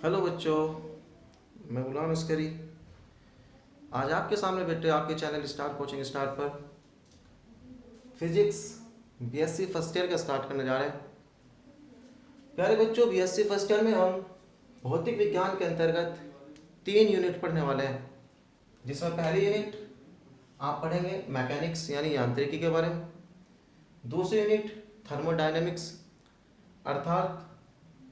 Hello बच्चों, मैं गुलाम अस्करी आज आपके सामने बैठे आपके चैनल स्टार कोचिंग स्टार पर फिजिक्स बीएससी फर्स्ट ईयर का स्टार्ट करने जा रहे हैं। प्यारे बच्चों, बीएससी फर्स्ट ईयर में हम भौतिक विज्ञान के अंतर्गत 3 यूनिट पढ़ने वाले हैं, जिसमें पहली यूनिट आप पढ़ेंगे मैकेनिक्स यानी यांत्रिकी के बारे में, दूसरी यूनिट थर्मोडायनेमिक्स अर्थात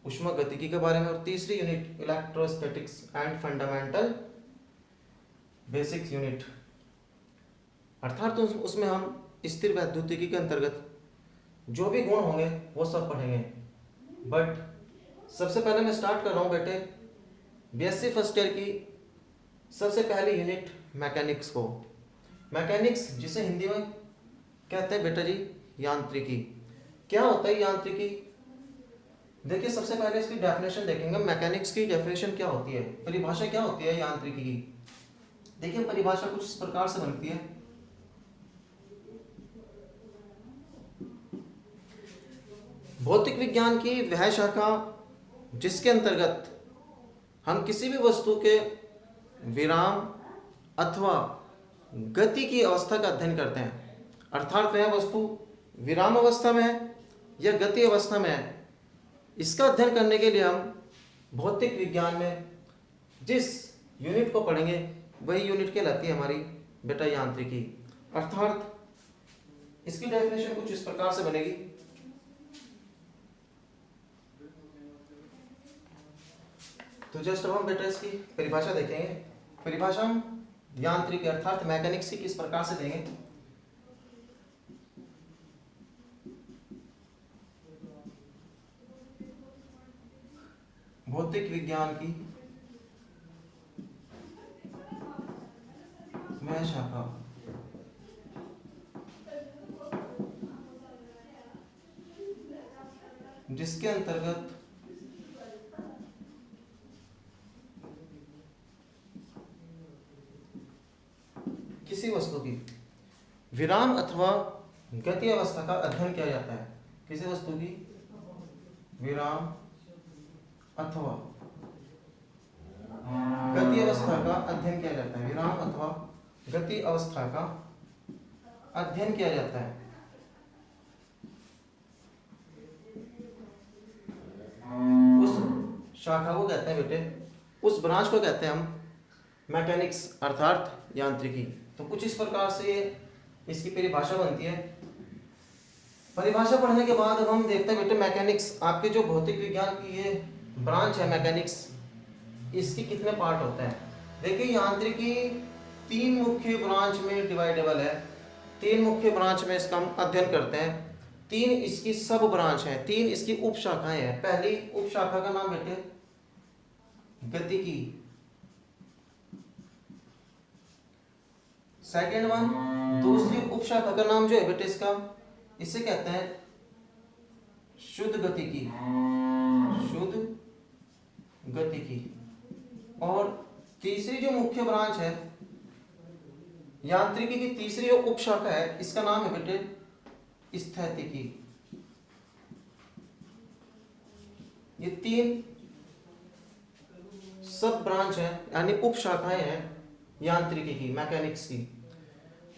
ऊष्मागतिकी के बारे में, और तीसरी unit electrostatics and fundamental basic unit अर्थात तो उसमें हम स्थिर वैद्युतिकी के अंतर्गत जो भी गुण होंगे वो सब पढ़ेंगे। बट सबसे पहले मैं स्टार्ट कर रहा हूँ बेटे बीएससी फर्स्ट ईयर की सबसे पहली यूनिट मैकेनिक्स को। मैकेनिक्स जिसे हिंदी में कहते हैं बेटा जी यांत्रिकी। क्या होता है यांत्रिकी? देखिए, सबसे पहले इसकी डेफिनेशन देखेंगे। मैकेनिक्स की डेफिनेशन क्या होती है, परिभाषा क्या होती है यांत्रिकी की? देखिए, परिभाषा कुछ इस प्रकार से बनती है। भौतिक विज्ञान की वह शाखा जिसके अंतर्गत हम किसी भी वस्तु के विराम अथवा गति की अवस्था का अध्ययन करते हैं, अर्थात वह वस्तु विराम अवस्था में है या गति अवस्था में है, इसका अध्ययन करने के लिए हम भौतिक विज्ञान में जिस यूनिट को पढ़ेंगे वही यूनिट कहलाती है हमारी बेटा यांत्रिकी। अर्थात इसकी डेफिनेशन कुछ इस प्रकार से बनेगी। तो जस्ट अब हम बेटा इसकी परिभाषा देखेंगे। परिभाषा हम यांत्रिकी अर्थात मैकेनिक्स की किस प्रकार से देंगे। भौतिक विज्ञान की वह शाखा जिसके अंतर्गत किसी वस्तु की विराम अथवा गति अवस्था का अध्ययन किया जाता है। किसी वस्तु की विराम अथवा गति अवस्था का अध्ययन किया जाता है। विराम अथवा गति अवस्था का अध्ययन किया जाता है। उस शाखा को कहते हैं बेटे, उस ब्रांच को कहते हैं हम मैकेनिक्स अर्थात यांत्रिकी। तो कुछ इस प्रकार से इसकी परिभाषा बनती है। परिभाषा पढ़ने के बाद अब हम देखते हैं बेटे मैकेनिक्स आपके जो भौतिक विज्ञान की ये ब्रांच है मैकेनिक्स, इसकी कितने पार्ट होते हैं। देखिए, यांत्रिकी 3 मुख्य ब्रांच में डिवाइडेबल है। 3 मुख्य ब्रांच में इसका हम अध्ययन करते हैं। 3 इसकी सब ब्रांच है, 3 इसकी उप शाखाएं हैं। पहली उप शाखा का नाम बेटे गतिकी, सेकेंड वन दूसरी उप शाखा का नाम जो है बेटे इसका, इसे कहते हैं शुद्ध गतिकी, शुद्ध गतिकी। और तीसरी जो मुख्य ब्रांच है यांत्रिकी की, तीसरी जो उप शाखा है इसका नाम है बेटे स्थैतिकी। ये 3 सब ब्रांच है यानी उप शाखाएं हैं यांत्रिकी की, मैकेनिक्स की।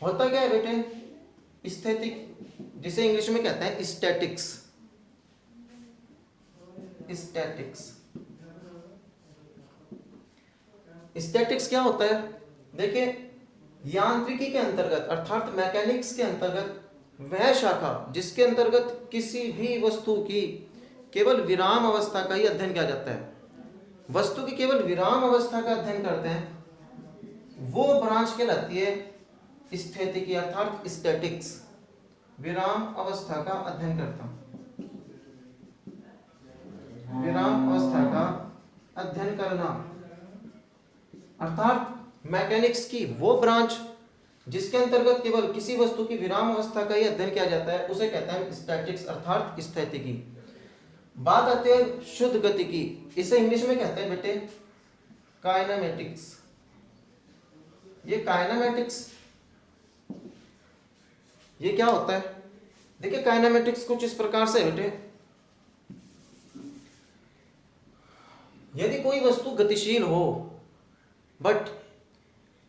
होता क्या है बेटे स्थैतिक, जिसे इंग्लिश में कहते हैं स्टैटिक्स। स्टैटिक्स स्टैटिक्स क्या होता है? देखिए, यांत्रिकी के अंतर्गत अर्थात मैकेनिक्स के अंतर्गत वह शाखा जिसके अंतर्गत किसी भी वस्तु की केवल विराम अवस्था का ही अध्ययन किया जाता है। वस्तु की केवल विराम अवस्था का अध्ययन करते हैं वो ब्रांच कहलाती है स्थैतिकी अर्थात स्टैटिक्स। विराम अवस्था का अध्ययन करता हूं, विराम अवस्था का अध्ययन करना अर्थात मैकेनिक्स की वो ब्रांच जिसके अंतर्गत केवल किसी वस्तु की विराम अवस्था का ही अध्ययन किया जाता है उसे कहते हैं स्टैटिक्स अर्थात स्थैतिकी। बात आती है शुद्ध गतिकी, इसे इंग्लिश में कहते हैं बेटे काइनेमेटिक्स। ये काइनेमेटिक्स ये क्या होता है? देखिए, काइनेमेटिक्स कुछ इस प्रकार से बेटे यदि कोई वस्तु गतिशील हो बट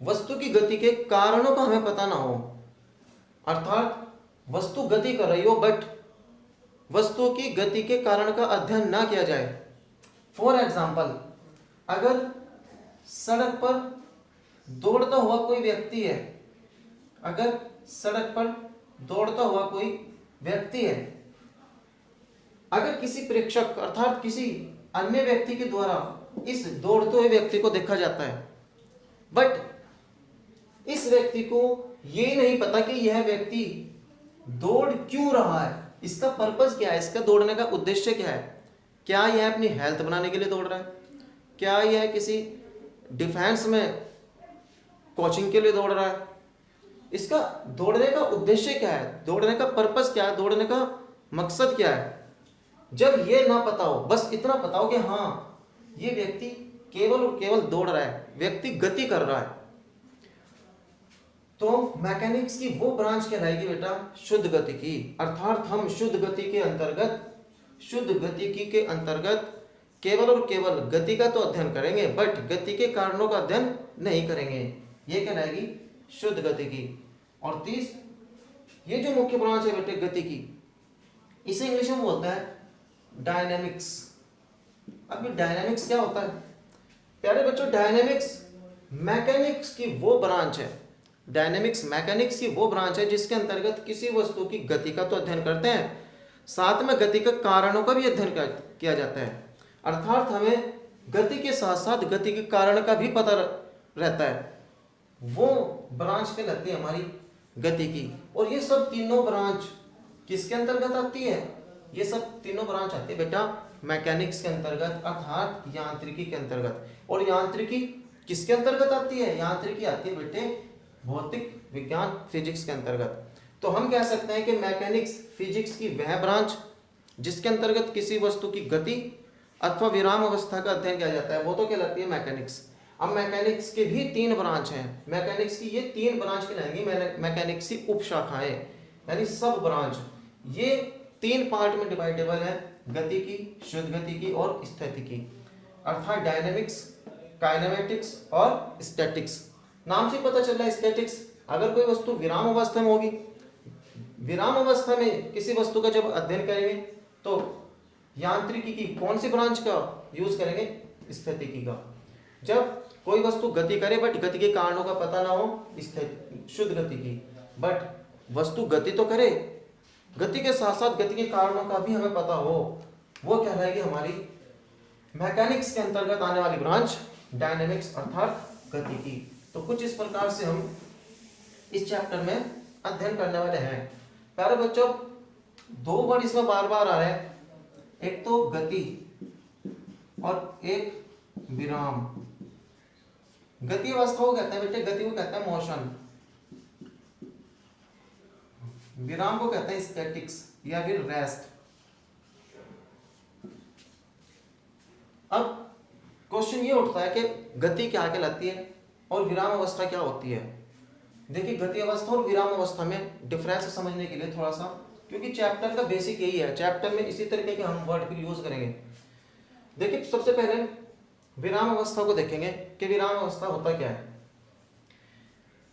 वस्तु की गति के कारणों का हमें पता ना हो, अर्थात वस्तु गति कर रही हो बट वस्तु की गति के कारण का अध्ययन ना किया जाए। फॉर एग्जाम्पल, अगर सड़क पर दौड़ता हुआ कोई व्यक्ति है, अगर सड़क पर दौड़ता हुआ कोई व्यक्ति है, अगर किसी प्रेक्षक अर्थात किसी अन्य व्यक्ति के द्वारा इस दौड़ते हुए व्यक्ति को देखा जाता है, बट इस व्यक्ति को ये नहीं पता कि यह व्यक्ति दौड़ क्यों रहा है, इसका पर्पस क्या है, इसका दौड़ने का उद्देश्य क्या है। क्या यह अपनी हेल्थ बनाने के लिए दौड़ रहा है, क्या यह किसी डिफेंस में कोचिंग के लिए दौड़ रहा है, इसका दौड़ने का उद्देश्य क्या है, दौड़ने का पर्पस क्या है, दौड़ने का मकसद क्या है। जब ये ना पता हो, बस इतना पता हो कि हाँ ये व्यक्ति केवल और केवल दौड़ रहा है, व्यक्ति गति कर रहा है, तो मैकेनिक्स की वो ब्रांच कहलाएगी बेटा शुद्ध गतिकी। अर्थात हम शुद्ध गति के अंतर्गत, शुद्ध गतिकी के अंतर्गत केवल और केवल गति का तो अध्ययन करेंगे बट गति के कारणों का अध्ययन नहीं करेंगे, ये कहलाएगी शुद्ध गतिकी। और 30 ये जो मुख्य ब्रांच है बेटे गति की, इसे इंग्लिश में बोलते हैं डायनेमिक्स। अब ये डायनेमिक्स क्या होता है प्यारे बच्चों, डायनेमिक्स मैकेनिक्स की वो ब्रांच है, डायनेमिक्स मैकेनिक्स की वो ब्रांच है जिसके अंतर्गत किसी वस्तु की गति का तो अध्ययन करते हैं, साथ में गति के कारणों का भी अध्ययन किया जाता है। अर्थात हमें गति के साथ साथ गति के कारण का भी पता रहता है, वो ब्रांच कहलाती है हमारी गति की। और ये सब तीनों ब्रांच किसके अंतर्गत आती है, ये सब तीनों ब्रांच आती है बेटा मैकेनिक्स के अंतर्गत अर्थात यांत्रिकी के अंतर्गत। और यांत्रिकी किसके अंतर्गत आती है, यांत्रिकी आती है बेटे भौतिक विज्ञान फिजिक्स के अंतर्गत। तो हम कह सकते हैं कि मैकेनिक्स फिजिक्स की वह ब्रांच जिसके अंतर्गत किसी वस्तु की गति अथवा विराम अवस्था का अध्ययन किया जाता है, वो तो कहलाती है मैकेनिक्स। अब मैकेनिक्स के भी 3 ब्रांच हैं, मैकेनिक्स की ये 3 ब्रांच कहलाएंगी मैकेनिक्स की उपशाखाएं यानी सब ब्रांच। ये 3 पार्ट में डिवाइडेबल है, गति की, शुद्ध गति की और स्थितिकी, अर्थात डायनेमिक्स, काइनेमेटिक्स और स्टैटिक्स। नाम से पता चल रहा है स्टैटिक्स, अगर कोई वस्तु विराम अवस्था में होगी, विराम अवस्था में किसी वस्तु का जब अध्ययन करेंगे तो यांत्रिकी की कौन सी ब्रांच का यूज करेंगे, स्थितिकी का। जब कोई वस्तु गति करे बट गति के कारणों का पता ना हो, शुद्ध गति की। बट वस्तु गति तो करे, गति के साथ साथ गति के कारणों का भी हमें पता हो, वो कहलाएगी हमारी मैकेनिक्स के अंतर्गत आने वाली ब्रांच डायनेमिक्स अर्थात गति की। तो कुछ इस प्रकार से हम इस चैप्टर में अध्ययन करने वाले हैं। प्यारे बच्चों 2 वर्ड इसमें बार बार आ रहे हैं, एक तो गति और एक विराम। गति अवस्था को कहते हैं बेटे, गति को कहते हैं मोशन, विराम को कहते हैं स्टैटिक्स या फिर रेस्ट। अब क्वेश्चन ये उठता है कि गति क्या कहलाती है और विराम अवस्था क्या होती है। देखिए गति अवस्था और विराम अवस्था में डिफरेंस समझने के लिए थोड़ा सा, क्योंकि चैप्टर का बेसिक यही है, चैप्टर में इसी तरीके के हम वर्ड फिर यूज करेंगे। देखिए सबसे पहले विराम अवस्था को देखेंगे कि विराम अवस्था होता क्या है।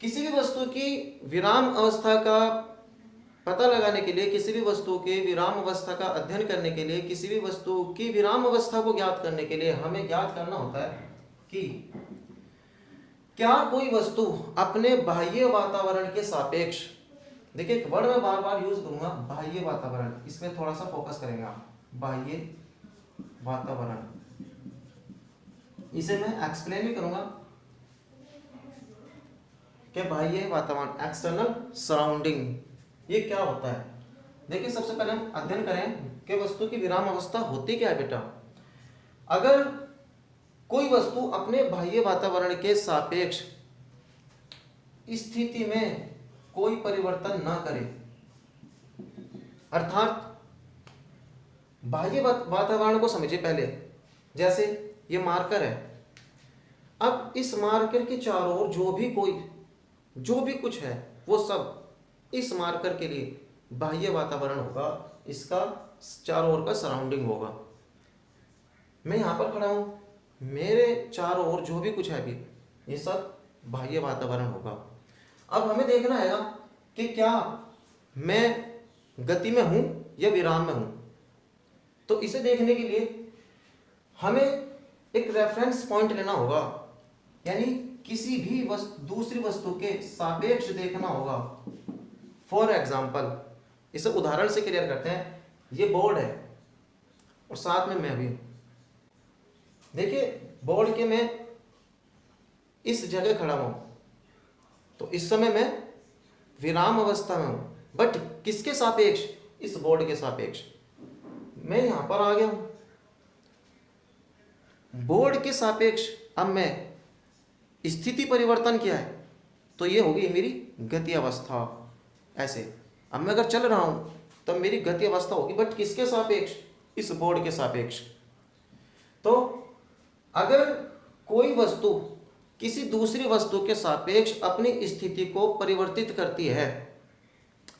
किसी भी वस्तु की विराम अवस्था का पता लगाने के लिए, किसी भी वस्तु के विराम अवस्था का अध्ययन करने के लिए, किसी भी वस्तु की विराम अवस्था को ज्ञात करने के लिए हमें ज्ञात करना होता है कि क्या कोई वस्तु अपने बाह्य वातावरण के सापेक्ष, देखिए एक वर्ड में बार बार यूज करूंगा बाह्य वातावरण, इसमें थोड़ा सा फोकस करेंगे आप, बाह्य वातावरण, इसे मैं एक्सप्लेन भी करूंगा कि बाह्य वातावरण एक्सटर्नल सराउंडिंग ये क्या होता है। देखिए सबसे पहले हम अध्ययन करें कि वस्तु की विराम अवस्था होती क्या है बेटा। अगर कोई वस्तु अपने बाह्य वातावरण के सापेक्ष स्थिति में कोई परिवर्तन ना करे, अर्थात बाह्य वातावरण को समझिए पहले, जैसे ये मार्कर है, अब इस मार्कर के चारों ओर जो भी कुछ है वो सब इस मार्कर के लिए बाह्य वातावरण होगा, इसका चारों ओर का सराउंडिंग होगा। मैं यहां पर खड़ा हूं, मेरे चारों ओर जो भी कुछ है अभी, ये सब बाह्य वातावरण होगा। अब हमें देखना है कि क्या मैं गति में हूं या विराम में हूं। तो इसे देखने के लिए हमें एक रेफरेंस पॉइंट लेना होगा, यानी किसी भी दूसरी वस्तु के सापेक्ष देखना होगा। फॉर एग्जाम्पल, इसे उदाहरण से क्लियर करते हैं। ये बोर्ड है और साथ में मैं भी, देखिए बोर्ड के मैं इस जगह खड़ा हूं, तो इस समय मैं विराम अवस्था में हूं, बट किसके सापेक्ष? इस बोर्ड के सापेक्ष मैं यहां पर आ गया हूं, बोर्ड के सापेक्ष। अब मैं स्थिति परिवर्तन क्या है, तो ये होगी मेरी गति अवस्था। ऐसे अब मैं अगर चल रहा हूं तब मेरी गति अवस्था होगी, बट किसके सापेक्ष? इस बोर्ड के सापेक्ष। तो अगर कोई वस्तु किसी दूसरी वस्तु के सापेक्ष अपनी स्थिति को परिवर्तित करती है,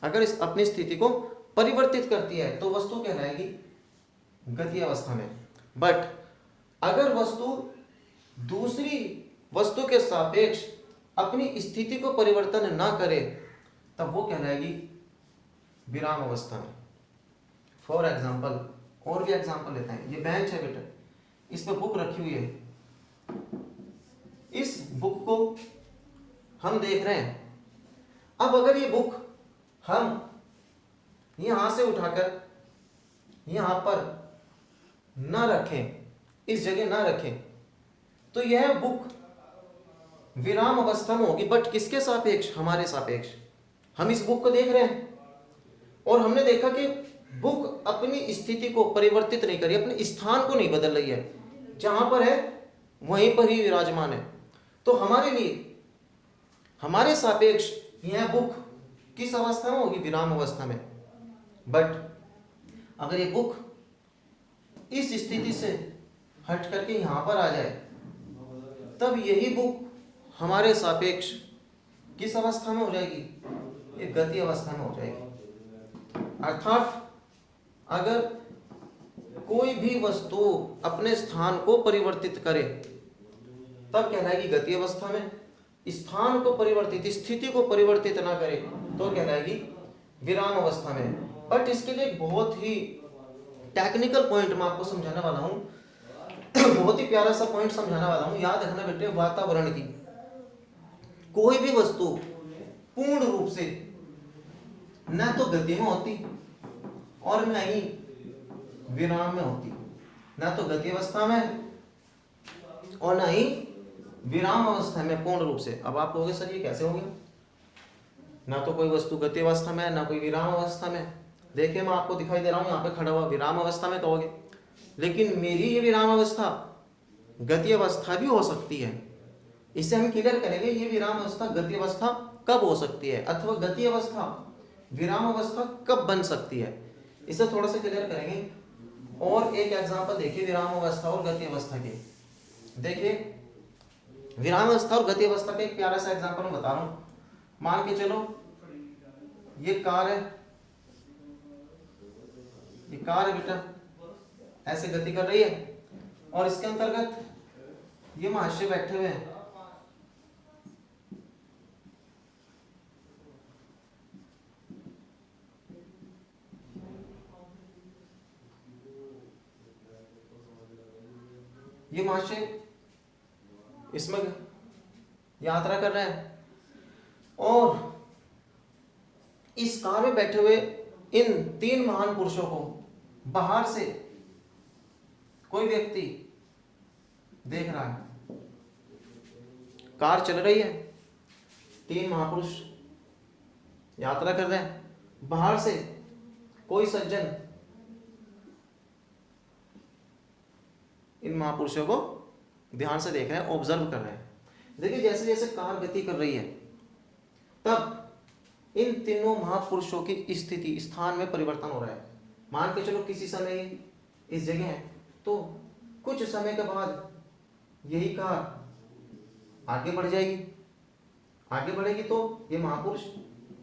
अगर इस अपनी स्थिति को परिवर्तित करती है तो वस्तु कहलाएगी गति अवस्था में। बट अगर वस्तु दूसरी वस्तु के सापेक्ष अपनी स्थिति को परिवर्तन ना करे तब वो कहलाएगी विराम अवस्था में। फॉर एग्जाम्पल, और भी एग्जाम्पल लेते हैं। ये बेंच है बेटा, इस पर बुक रखी हुई है, इस बुक को हम देख रहे हैं। अब अगर ये बुक हम यहां से उठाकर यहां पर ना रखें, इस जगह ना रखें, तो यह बुक विराम अवस्था में होगी, बट किसके सापेक्ष? हमारे सापेक्ष। हम इस बुक को देख रहे हैं और हमने देखा कि बुक अपनी स्थिति को परिवर्तित नहीं करी, अपने स्थान को नहीं बदल रही है, जहां पर है वहीं पर ही विराजमान है। तो हमारे लिए, हमारे सापेक्ष यह बुक किस अवस्था में होगी? विराम अवस्था में। बट अगर ये बुक इस स्थिति से हट करके यहां पर आ जाए, तब यही बुक हमारे सापेक्ष किस अवस्था में हो जाएगी? ये गति अवस्था में हो जाएगी। अर्थात अगर कोई भी वस्तु अपने स्थान को परिवर्तित करे तब कहलाएगी गति अवस्था में, स्थान को परिवर्तित, स्थिति को परिवर्तित ना करे तो कहलाएगी विराम अवस्था में। बट इसके लिए एक बहुत ही टेक्निकल पॉइंट मैं आपको समझाने वाला हूं, बहुत ही प्यारा सा पॉइंट समझाने वाला हूं। याद रखना बेटे, वातावरण की कोई भी वस्तु पूर्ण रूप से न तो गति में होती और न ही विराम में होती, न तो गति अवस्था में और न ही विराम अवस्था में पूर्ण रूप से। अब आप कहोगे सर ये कैसे हो गया? ना तो कोई वस्तु गति अवस्था में है, ना कोई विराम अवस्था में। देखिए मैं आपको दिखाई दे रहा हूं यहाँ पे खड़ा हुआ, विराम अवस्था में कहोगे, लेकिन मेरी ये विराम अवस्था गति अवस्था भी हो सकती है। इसे हम क्लियर करेंगे, ये विराम अवस्था गति अवस्था कब हो सकती है, अथवा गति अवस्था विराम अवस्था कब बन सकती है, इसे थोड़ा सा क्लियर करेंगे। और एक एग्जांपल देखिए विराम अवस्था और गति अवस्था के। देखिए विराम अवस्था और गति अवस्था का एक प्यारा सा एग्जांपल मैं बता रहा हूं। मान के चलो ये कार है, ये कार है बेटा, ऐसे गति कर रही है और इसके अंतर्गत ये महाशय बैठे हुए हैं। ये महाशय इसमें यात्रा कर रहे हैं और इस कार में बैठे हुए इन तीन महान पुरुषों को बाहर से कोई व्यक्ति देख रहा है। कार चल रही है, तीन महापुरुष यात्रा कर रहे हैं, बाहर से कोई सज्जन इन महापुरुषों को ध्यान से देख रहे हैं, ऑब्जर्व कर रहे हैं। देखिए जैसे जैसे कार गति कर रही है तब इन तीनों महापुरुषों की स्थिति, स्थान में परिवर्तन हो रहा है। मान के चलो किसी समय इस जगह है, तो कुछ समय के बाद यही कार आगे बढ़ जाएगी। आगे बढ़ेगी तो ये महापुरुष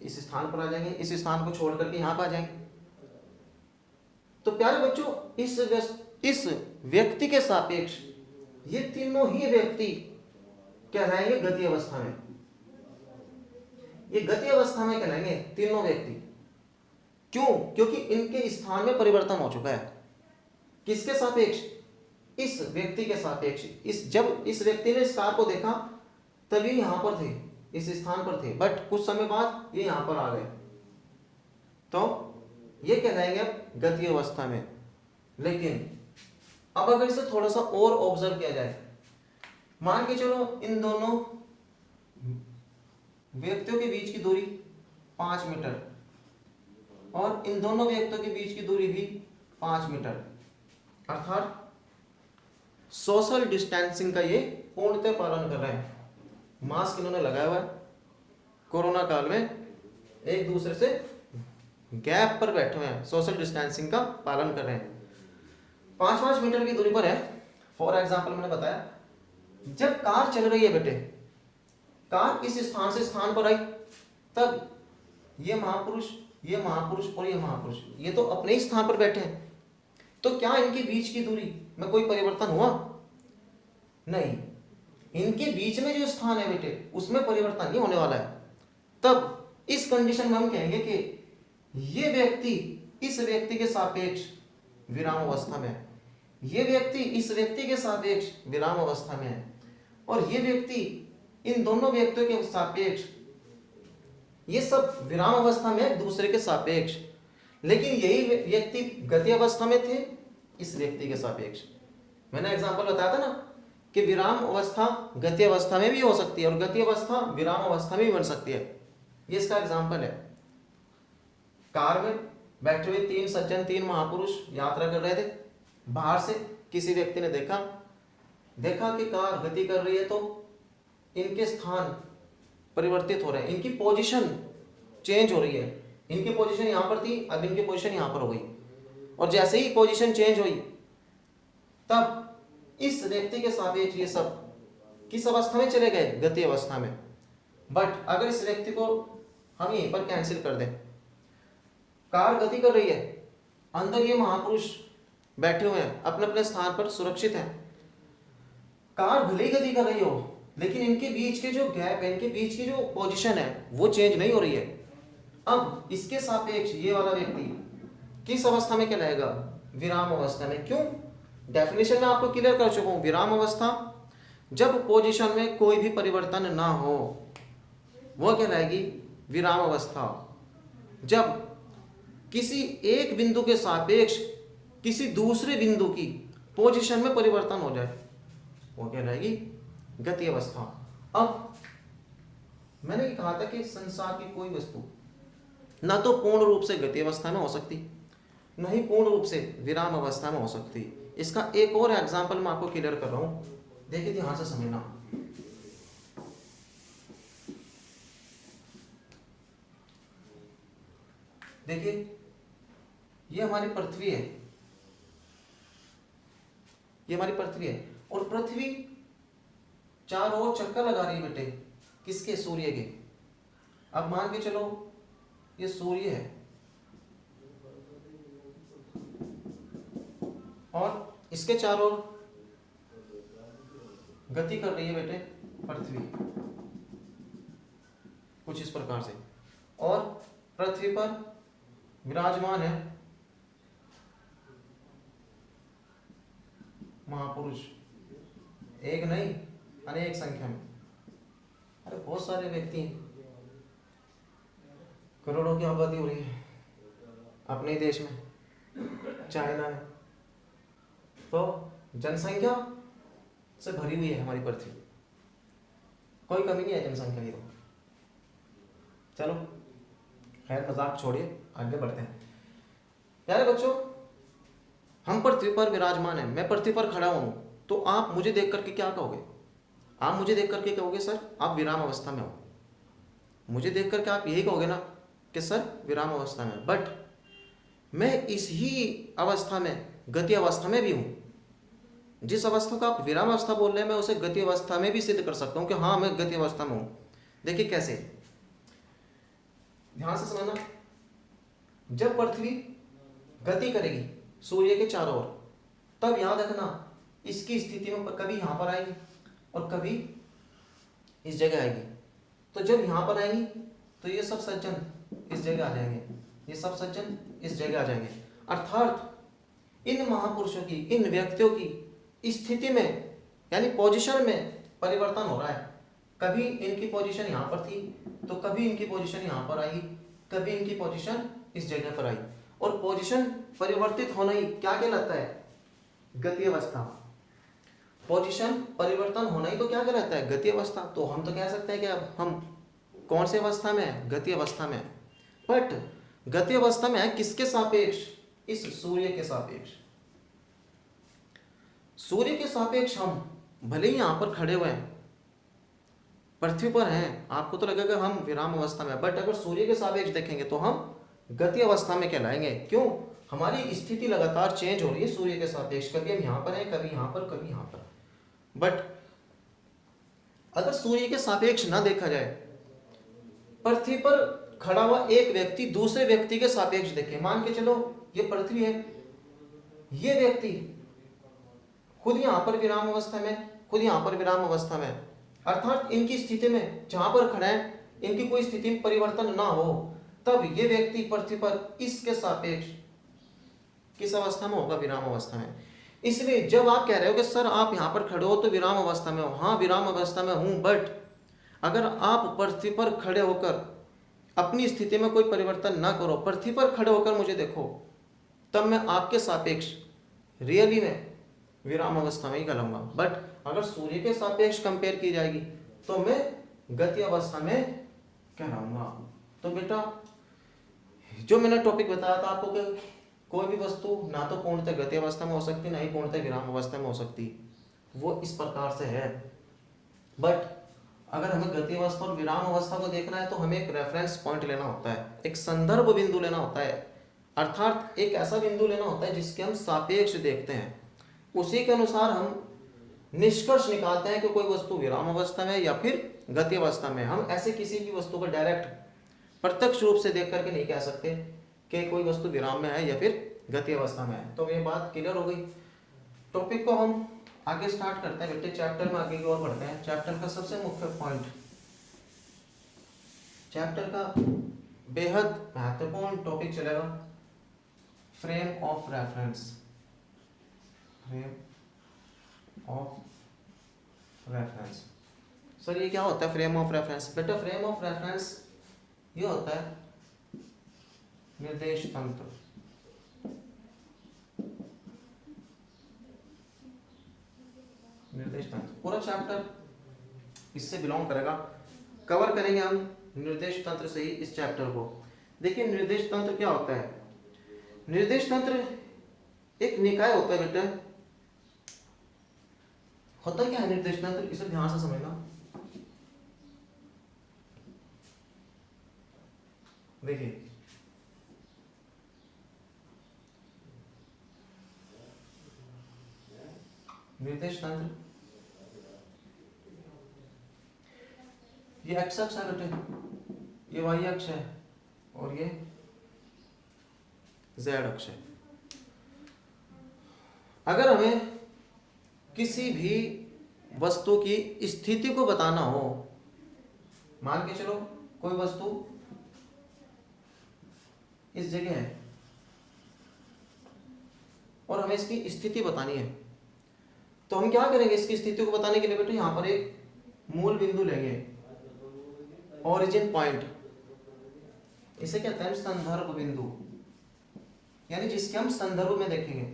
इस स्थान पर आ जाएंगे, इस स्थान को छोड़ करके यहाँ पर आ जाएंगे। तो प्यारे बच्चों, इस व्यक्ति के सापेक्ष ये तीनों ही व्यक्ति कहलाएंगे गति अवस्था में। ये गति अवस्था में कहलाएंगे तीनों व्यक्ति। क्यों? क्योंकि इनके स्थान में परिवर्तन हो चुका है। किसके सापेक्ष? इस व्यक्ति के सापेक्ष। जब इस व्यक्ति ने इस कार को देखा तभी यहां पर थे, इस स्थान पर थे, बट कुछ समय बाद ये यहां पर आ गए, तो ये कहलाएंगे अब गति अवस्था में। लेकिन अब अगर इसे थोड़ा सा और ऑब्जर्व किया जाए, मान के चलो इन दोनों व्यक्तियों के बीच की दूरी 5 मीटर और इन दोनों व्यक्तियों के बीच की दूरी भी 5 मीटर, अर्थात सोशल डिस्टेंसिंग का ये पूर्णतः पालन कर रहे हैं। मास्क इन्होंने लगाया हुआ है, कोरोना काल में एक दूसरे से गैप पर बैठे हुए हैं, सोशल डिस्टेंसिंग का पालन कर रहे हैं। 5-5 मीटर की दूरी पर है। फॉर एग्जाम्पल मैंने बताया, जब कार चल रही है बेटे, कार इस स्थान से स्थान पर आई, तब ये महापुरुष और ये महापुरुष ये तो अपने ही स्थान पर बैठे हैं, तो क्या इनके बीच की दूरी में कोई परिवर्तन हुआ? नहीं। इनके बीच में जो स्थान है बेटे, उसमें परिवर्तन नहीं होने वाला है। तब इस कंडीशन में हम कहेंगे कि ये व्यक्ति इस व्यक्ति के सापेक्ष विराम अवस्था में है, ये व्यक्ति इस व्यक्ति के सापेक्ष विराम अवस्था में है, और ये व्यक्ति इन दोनों व्यक्तियों के सापेक्ष, ये सब विराम अवस्था में एक दूसरे के सापेक्ष। लेकिन यही व्यक्ति गति अवस्था में थे इस व्यक्ति के सापेक्ष। मैंने एग्जांपल बताया था ना कि विराम अवस्था गति अवस्था में भी हो सकती है और गति अवस्था विराम अवस्था में भी बन सकती है। ये इसका एग्जांपल है। कार में बैठे हुए 3 सज्जन, 3 महापुरुष यात्रा कर रहे थे। बाहर से किसी व्यक्ति ने देखा कि कार गति कर रही है, तो इनके स्थान परिवर्तित हो रहे हैं, इनकी पोजीशन चेंज हो रही है। इनकी पोजीशन यहाँ पर थी, अब इनकी पोजीशन यहाँ पर हो गई, और जैसे ही पोजीशन चेंज हुई तब इस व्यक्ति के सापेक्ष ये सब किस अवस्था में चले गए? गति अवस्था में। बट अगर इस व्यक्ति को हम यहीं पर कैंसिल कर दें, कार गति कर रही है, अंदर ये महापुरुष बैठे हुए हैं, अपने अपने स्थान पर सुरक्षित हैं। कार भले ही गति कर रही हो, लेकिन इनके बीच के जो गैप है, इनके बीच की जो पोजीशन है, वो चेंज नहीं हो रही है। अब इसके सापेक्ष ये वाला व्यक्ति किस अवस्था में कहलाएगा? विराम अवस्था में। क्यों? डेफिनेशन में आपको क्लियर कर चुका हूं। विराम अवस्था जब पोजीशन में कोई भी परिवर्तन ना हो, वो कहलाएगी विराम अवस्था। जब किसी एक बिंदु के सापेक्ष किसी दूसरे बिंदु की पोजीशन में परिवर्तन हो जाए, वो कहलाएगी गति अवस्था। अब मैंने कहा था कि संसार की कोई वस्तु ना तो पूर्ण रूप से गति अवस्था में हो सकती, न ही पूर्ण रूप से विराम अवस्था में हो सकती। इसका एक और एग्जांपल मैं आपको क्लियर कर रहा हूं, देखिए ध्यान से समझना। देखिए ये हमारी पृथ्वी है, ये हमारी पृथ्वी है, और पृथ्वी चारों ओर चक्कर लगा रही है बेटे, किसके? सूर्य के। अब मान के चलो ये सूर्य है और इसके चारों ओर गति कर रही है बेटे पृथ्वी, कुछ इस प्रकार से, और पृथ्वी पर विराजमान है महापुरुष, एक नहीं अनेक संख्या में। अरे बहुत सारे व्यक्ति हैं, करोड़ों की आबादी हो रही है अपने ही देश में, चाइना में, तो जनसंख्या से भरी हुई है हमारी पृथ्वी, कोई कमी नहीं है जनसंख्या की। तो चलो खैर मजाक छोड़िए, आगे बढ़ते हैं। प्यारे बच्चों, हम पृथ्वी पर विराजमान हैं, मैं पृथ्वी पर खड़ा हूं, तो आप मुझे देख करके क्या कहोगे? आप मुझे देख करके कहोगे सर आप विराम अवस्था में हो। मुझे देख करके आप यही कहोगे ना कि सर विराम अवस्था में। बट मैं इस ही अवस्था में गति अवस्था में भी हूं। जिस अवस्था को आप विराम अवस्था बोल रहे हैं, मैं उसे गति अवस्था में भी सिद्ध कर सकता हूं कि हाँ मैं गति अवस्था में हूं। देखिए कैसे, ध्यान से समझना। जब पृथ्वी गति करेगी सूर्य के चारों ओर, तब याद रखना इसकी स्थिति में कभी यहाँ पर आएगी और कभी इस जगह आएगी। तो जब यहाँ पर आएंगी तो ये सब सज्जन इस जगह आ जाएंगे, ये सब सज्जन इस जगह आ जाएंगे। अर्थात इन महापुरुषों की, इन व्यक्तियों की स्थिति में यानी पोजीशन में परिवर्तन हो रहा है। कभी इनकी पोजीशन यहाँ पर थी तो कभी इनकी पोजीशन यहाँ पर आई, कभी इनकी पोजीशन इस जगह पर आई। और पोजीशन परिवर्तित होना ही क्या कहलाता है? गति अवस्था। पोजीशन परिवर्तन होना ही तो क्या कहलाता है? गति अवस्था। तो हम तो कह सकते हैं कि अब हम कौन सी अवस्था में है? गति अवस्था में। बट गति अवस्था में है किसके सापेक्ष? इस सूर्य के सापेक्ष। सूर्य के सापेक्ष हम भले ही यहां पर खड़े हुए हैं, पृथ्वी पर हैं, आपको तो लगेगा हम विराम अवस्था में, बट अगर सूर्य के सापेक्ष देखेंगे तो हम गति अवस्था में कहलाएंगे। क्यों? हमारी स्थिति लगातार चेंज हो रही है सूर्य के सापेक्ष। कभी हम यहाँ पर हैं, कभी यहाँ पर, कभी यहाँ पर। बट अगर सूर्य के सापेक्ष ना देखा जाए, पृथ्वी पर खड़ा हुआ एक व्यक्ति दूसरे व्यक्ति के सापेक्ष देखे, मान के चलो ये पृथ्वी है, ये व्यक्ति खुद यहाँ पर विराम अवस्था में, खुद यहाँ पर विराम अवस्था में, अर्थात इनकी स्थिति में जहां पर खड़े हैं इनकी कोई स्थिति में परिवर्तन ना हो, तब ये व्यक्ति पृथ्वी पर इसके सापेक्ष किस अवस्था में होगा? विराम अवस्था में। इसलिए जब आप कह रहे हो कि सर आप यहाँ पर खड़े हो तो विराम अवस्था में हो, हाँ विराम अवस्था में हूँ, बट अगर आप पृथ्वी पर खड़े होकर अपनी स्थिति में कोई परिवर्तन ना करो, पृथ्वी पर खड़े होकर मुझे देखो, तब मैं आपके सापेक्ष रियली में विराम अवस्था में ही कहलाऊंगा। बट अगर सूर्य के सापेक्ष कंपेयर की जाएगी तो मैं गति अवस्था में कहलाऊंगा। तो बेटा जो मैंने टॉपिक बताया था आपको कि कोई भी वस्तु ना तो पूर्णतः गति अवस्था में हो सकती, ना ही पूर्णतः विराम अवस्था में हो सकती, वो इस प्रकार से है। बट अगर हमें गति अवस्था और विराम अवस्था को देखना है तो हमें एक रेफरेंस पॉइंट लेना होता है, एक संदर्भ बिंदु लेना होता है, अर्थात एक ऐसा बिंदु लेना होता है जिसके हम सापेक्ष देखते हैं। उसी के अनुसार हम निष्कर्ष निकालते हैं कि कोई वस्तु विराम अवस्था में या फिर गति अवस्था में। हम ऐसे किसी भी वस्तु को डायरेक्ट प्रत्यक्ष रूप से देख करके नहीं कह सकते कि कोई वस्तु विराम में है या फिर गति अवस्था में है। तो ये बात क्लियर हो गई। टॉपिक को हम आगे स्टार्ट करते हैं बेटे, चैप्टर में आगे की ओर बढ़ते हैं। चैप्टर का सबसे मुख्य पॉइंट, चैप्टर का बेहद महत्वपूर्ण टॉपिक चलेगा frame of reference. Frame of reference. Sir ये क्या होता है फ्रेम ऑफ रेफरेंस? बेटा फ्रेम ऑफ रेफरेंस ये होता है निर्देश तंत्र। निर्देश तंत्र पूरा चैप्टर इससे बिलोंग करेगा, कवर करेंगे हम निर्देश तंत्र से ही इस चैप्टर को। देखिए निर्देश तंत्र क्या होता है? निर्देश तंत्र एक निकाय होता है बेटा। होता क्या है निर्देश तंत्र? इसे ध्यान से समझना। देखिए निर्देश तंत्र, ये एक्स अक्ष है बेटे, ये वाई अक्ष है और ये जेड अक्ष है। अगर हमें किसी भी वस्तु की स्थिति को बताना हो, मान के चलो कोई वस्तु इस जगह है और हमें इसकी स्थिति बतानी है, तो हम क्या करेंगे? इसकी स्थिति को बताने के लिए बेटे यहां पर एक मूल बिंदु लेंगे, ओरिजिन पॉइंट। इसे कहते हैं संदर्भ बिंदु, यानी जिसके हम संदर्भ में देखेंगे,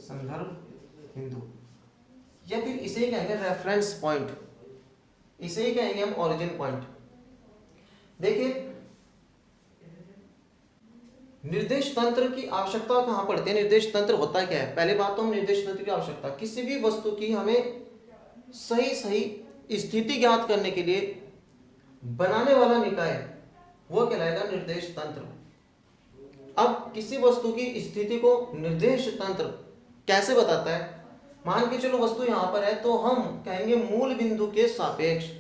संदर्भ बिंदु, या फिर इसे ही कहेंगे रेफरेंस पॉइंट, इसे ही कहेंगे हम ओरिजिन पॉइंट। देखिए निर्देश तंत्र की आवश्यकता कहां पड़ती है? निर्देश तंत्र होता क्या है? पहले बात तो हम निर्देश तंत्र की आवश्यकता, किसी भी वस्तु की हमें सही स्थिति ज्ञात करने के लिए बनाने वाला निकाय वो कहलाएगा निर्देश तंत्र। अब किसी वस्तु की स्थिति को निर्देश तंत्र कैसे बताता है? मान के चलो वस्तु यहां पर है तो हम कहेंगे मूल बिंदु के सापेक्ष,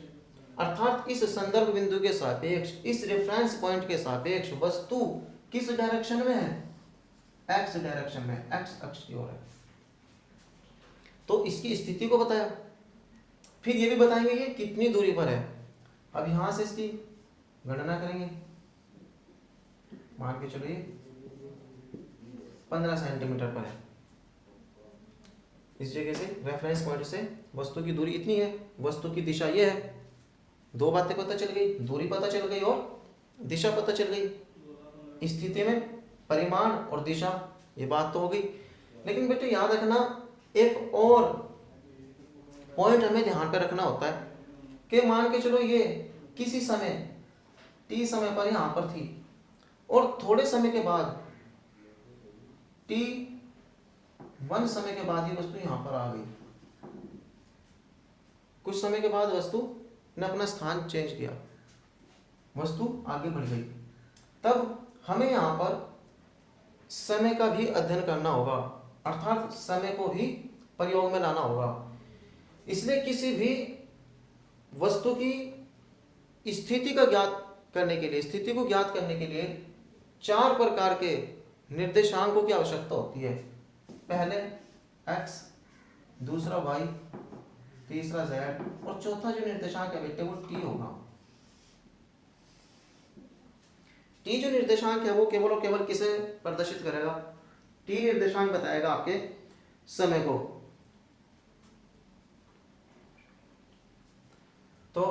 अर्थात इस संदर्भ बिंदु के सापेक्ष, इस रेफरेंस पॉइंट के सापेक्ष वस्तु किस डायरेक्शन में है? एक्स डायरेक्शन में, एक्स अक्ष की ओर है। तो इसकी स्थिति को बताया, फिर ये भी बताएंगे ये कितनी दूरी पर है। अब यहां से इसकी गणना करेंगे, मान के चलो ये 15 सेंटीमीटर पर है। इस जगह से रेफरेंस पॉइंट से वस्तु की दूरी इतनी है, वस्तु की दिशा ये है। दो बातें पता चल गई, दूरी पता चल गई और दिशा पता चल गई। स्थिति में परिमाण और दिशा, ये बात तो हो गई। लेकिन बेटे याद रखना, एक और पॉइंट हमें ध्यान पे रखना होता है कि मान के चलो ये किसी समय टी समय पर यहां पर थी और थोड़े समय के बाद T1 समय के बाद ये वस्तु यहां पर आ गई। कुछ समय के बाद वस्तु ने अपना स्थान चेंज किया, वस्तु आगे बढ़ गई। तब हमें यहां पर समय का भी अध्ययन करना होगा, अर्थात समय को भी प्रयोग में लाना होगा। इसलिए किसी भी वस्तु की स्थिति का ज्ञात करने के लिए, स्थिति को ज्ञात करने के लिए 4 प्रकार के निर्देशांकों की आवश्यकता होती है। पहले x, दूसरा y, तीसरा z और चौथा जो निर्देशांक है बेटे वो t होगा। t जो निर्देशांक है वो केवल और केवल किसे प्रदर्शित करेगा? t निर्देशांक बताएगा आपके समय को। तो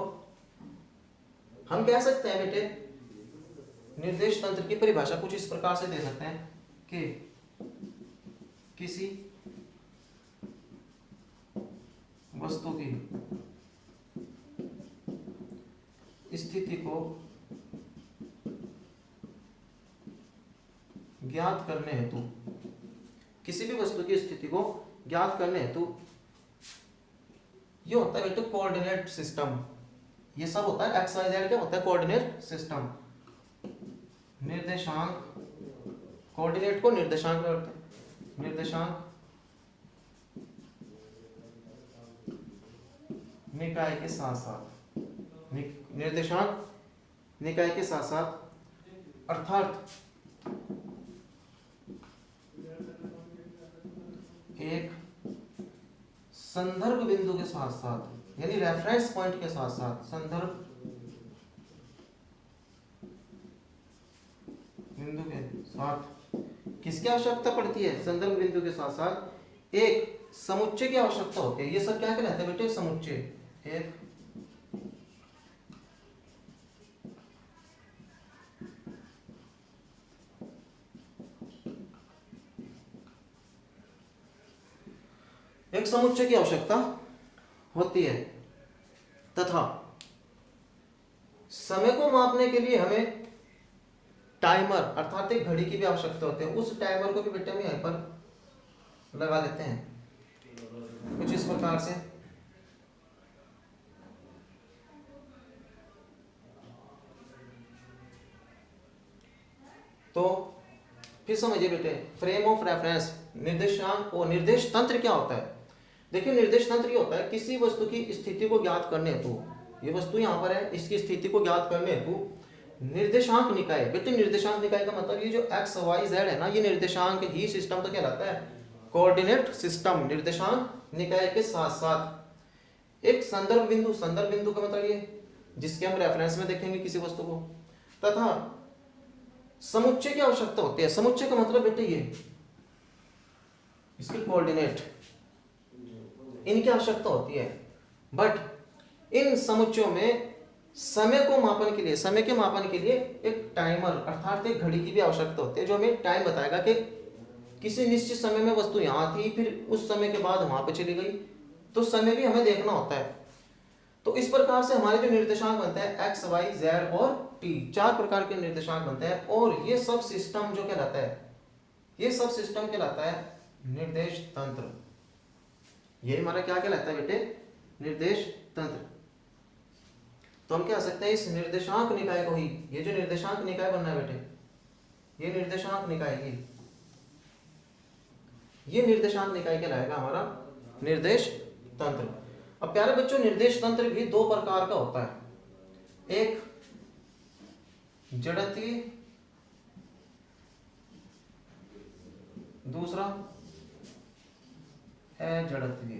हम कह सकते हैं बेटे, निर्देश तंत्र की परिभाषा कुछ इस प्रकार से दे सकते हैं कि किसी वस्तु की स्थिति को ज्ञात करने हेतु, किसी भी वस्तु की स्थिति को ज्ञात करने हेतु ये होता है बेटे कोऑर्डिनेट सिस्टम। ये सब होता है एक्स वाई जेड, क्या होता है? Coordinate system. निर्देशांक, कोऑर्डिनेट को निर्देशांक में करते हैं, निर्देशांक निकाय के साथ साथ, निर्देशांक निकाय के साथ साथ, अर्थात एक संदर्भ बिंदु के साथ साथ, यानी रेफरेंस पॉइंट के साथ साथ, संदर्भ बिंदु के साथ किसकी आवश्यकता पड़ती है? संदर्भ बिंदु के साथ साथ एक समुच्चय की आवश्यकता होती है। ये सब क्या कहलाता है बेटे? समुच्चय। एक समुच्चय की आवश्यकता होती है तथा समय को मापने के लिए हमें टाइमर अर्थात एक घड़ी की भी आवश्यकता होती है। उस टाइमर को भी बेटे हम यहीं पर लगा लेते हैं कुछ इस प्रकार से। तो फिर समझिए बेटे, फ्रेम ऑफ रेफरेंस, निर्देशांक और निर्देश तंत्र क्या होता है? देखिए निर्देश तंत्र ये होता है किसी वस्तु की स्थिति को ज्ञात करने हेतु, ये वस्तु यहाँ पर है, इसकी स्थिति को ज्ञात करने हेतु निर्देशांक निकाय। बेटे निर्देशांक निकाय का मतलब ये जो एक्स वाई जेड है ना, ये निर्देशांक ही सिस्टम तो कहलाता है कोऑर्डिनेट सिस्टम। निर्देशांक निकाय के साथ साथ एक संदर्भ बिंदु, संदर्भ बिंदु का मतलब ये जिसके हम रेफरेंस में देखेंगे किसी वस्तु को, तथा समुच्चय की आवश्यकता होती है। समुच्चय का मतलब बेटे ये इसके कोऑर्डिनेट, इनकी आवश्यकता होती है। बट इन समुच्चयों में समय को मापन के लिए, समय के मापन के लिए एक टाइमर अर्थात एक घड़ी की भी आवश्यकता होती है, जो हमें टाइम बताएगा कि किसी निश्चित समय में वस्तु यहाँ थी, फिर उस समय के बाद वहां पे चली गई। तो समय भी हमें देखना होता है। तो इस प्रकार से हमारे जो निर्देशांक बनते हैं एक्स वाई जेड और टी, 4 प्रकार के निर्देशांक बनते हैं। और ये सब सिस्टम जो कहलाता है, ये सब सिस्टम कहलाता है निर्देश तंत्र। ये हमारा क्या कहलाता है बेटे? निर्देश तंत्र। तो हम क्या कह सकते हैं इस निर्देशांक निकाय को ही, ये जो निर्देशांक निकाय बनना है बेटे, ये निर्देशांक निकाय, ये निर्देशांक निकाय कहलाएगा हमारा निर्देश तंत्र। अब प्यारे बच्चों, निर्देश तंत्र भी 2 प्रकार का होता है, एक जड़त्वीय, दूसरा अजड़त्वीय,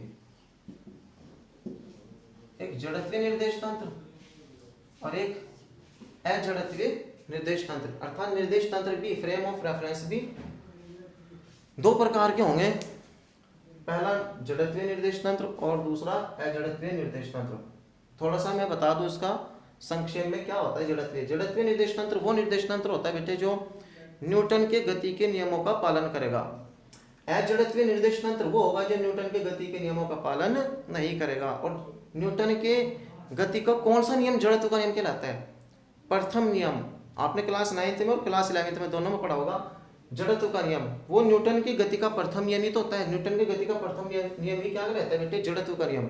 एक जड़त्वीय निर्देश तंत्र और एक अजड़त्वीय निर्देश तंत्र, अर्थात निर्देश तंत्र भी, फ्रेम ऑफ रेफरेंस भी दो प्रकार के होंगे। पहला जड़त्वीय निर्देश तंत्र और दूसरा अजड़त्वीय निर्देश तंत्र। थोड़ा सा मैं बता दूं इसका संक्षेप में क्या होता है जड़त्वीय। जड़त्वीय निर्देश तंत्र वो निर्देश तंत्र होता है बेटे जो न्यूटन के गति के नियमों का पालन करेगा। अजड़त्वीय निर्देश तंत्र वो होगा जो न्यूटन के गति के नियमों का पालन नहीं करेगा। और न्यूटन के गति का कौन सा नियम जड़त्व का नियम कहलाता है? प्रथम नियम। आपने क्लास 9th में और क्लास 11th में दोनों में पढ़ा होगा। जड़त्व का नियम वो न्यूटन की गति का प्रथम नियम ही तो होता है। न्यूटन की गति का प्रथम नियम ही क्या रहता है बेटे? जड़त्व का नियम।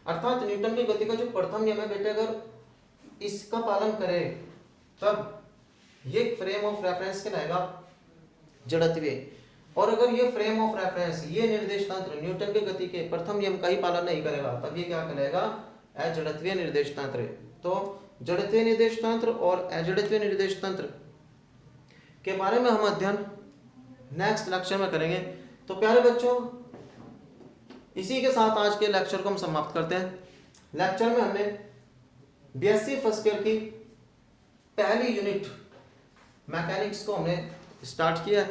अर्थात न्यूटन की गति का जो प्रथम नियम है बेटे, अगर इसका पालन करे तब ये फ्रेम ऑफ रेफरेंस कहलाएगा जड़त्वीय। और अगर ये फ्रेम ऑफ रेफरेंस, ये निर्देश तंत्र न्यूटन की गति के प्रथम नियम का ही पालन नहीं करेगा, तब ये क्या कहलाएगा? अजड़त्वीय निर्देश तंत्र। तो जड़त्वीय निर्देश तंत्र और अजड़त्वीय निर्देश तंत्र के बारे में हम अध्ययन नेक्स्ट लेक्चर में करेंगे। तो प्यारे बच्चों, इसी के साथ आज के लेक्चर को हम समाप्त करते हैं। लेक्चर में हमने बीएससी फर्स्ट ईयर की पहली यूनिट मैकेनिक्स को हमने स्टार्ट किया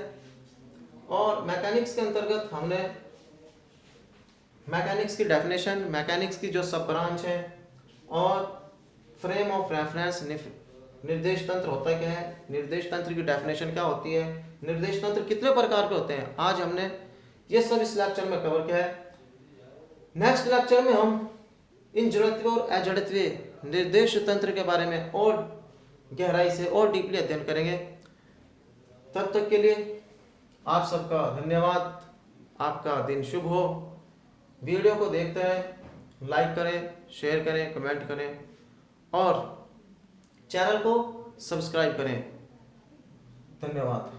और मैकेनिक्स के अंतर्गत हमने मैकेनिक्स की डेफिनेशन, मैकेनिक्स की जो सब ब्रांच है और फ्रेम ऑफ रेफरेंस, निर्देश तंत्र होता क्या है, निर्देश तंत्र की डेफिनेशन क्या होती है, निर्देश तंत्र कितने प्रकार के होते हैं, आज हमने ये सब इस लेक्चर में कवर किया है। नेक्स्ट लेक्चर में हम इन जड़त्वीय और अजड़त्वीय निर्देश तंत्र के बारे में और गहराई से और डीपली अध्ययन करेंगे। तब तक के लिए आप सबका धन्यवाद। आपका दिन शुभ हो। वीडियो को देखते रहें, लाइक करें, शेयर करें, कमेंट करें और चैनल को सब्सक्राइब करें। धन्यवाद।